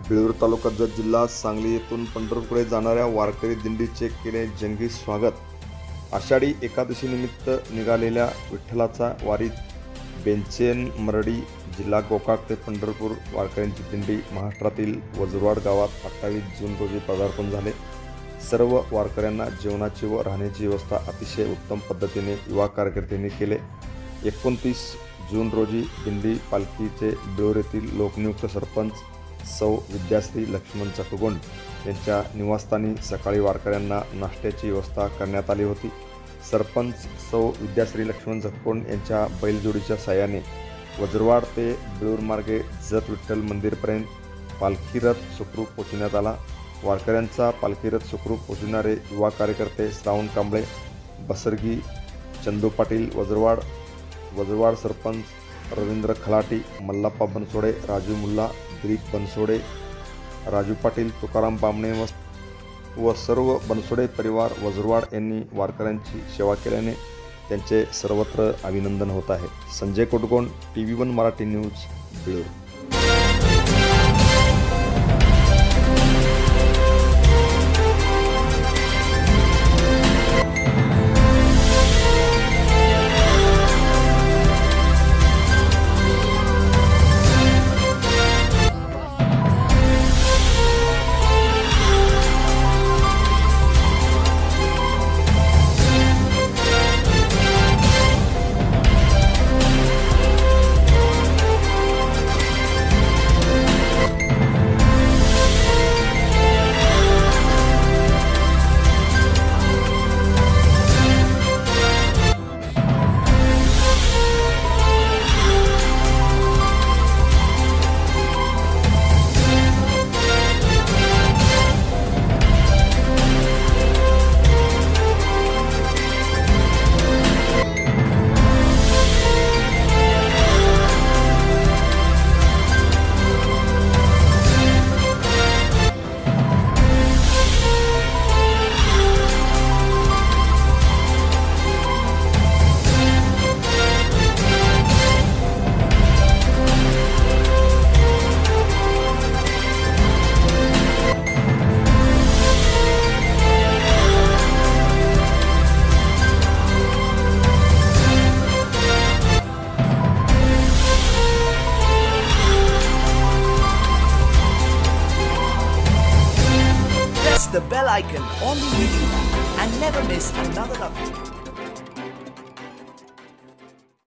बेळूर तालुका जत जिल्हा सांगली येथून पंढरपूरकडे जाणाऱ्या वारकरी दिंडीचे केले जंगी स्वागत। आषाढी एकादशी निमित्त निघालेल्या विठ्ठलाचा वारीत बेंचेन मरडी जिल्हा गोकाक ते पंढरपूर वारकऱ्यांची दिंडी महाराष्ट्रातील वजरवाड गावात 28 जून रोजी पदार्पण झाले। सर्व वारकऱ्यांना जेवणाची व राहण्याची व्यवस्था अतिशय उत्तम पद्धतीने युवा कार्यकर्त्यांनी केले। 29 जून रोजी दिंडी पालखीचे बेळूर येथील लोकनियुक्त सरपंच सौ विद्याश्री लक्ष्मण चकगोंड यांच्या निवासस्थानी सकाळी वारकऱ्यांना नाश्त्याची व्यवस्था करण्यात आली होती। सरपंच सौ विद्याश्री लक्ष्मण चकगोंड यांच्या बैलजोडीच्या साहाय्याने वजरवाड ते बेळूर मार्गे जत विठ्ठल मंदिरपर्यंत पालखी रथ सुखरूप पोहोचवण्यात आला। वारकऱ्यांचा पालखी रथ सुखरूप पोहोचविणारे युवा कार्यकर्ते श्रावण कांबळे, बसरगी, चंदू पाटील वजरवाड सरपंच रवींद्र खलाटी, मल्लाप्पा बनसोडे, राजू मुल्ला, दिलीप बनसोडे, राजू पाटील, तुकाराम बामणे व सर्व बनसोडे परिवार वजरवाड यांनी वारकऱ्यांची सेवा केल्याने त्यांचे सर्वत्र अभिनंदन होत आहे। Sanjay Kotgond, TV1 Marathi news, Belur. Press the bell icon on the video and never miss another update.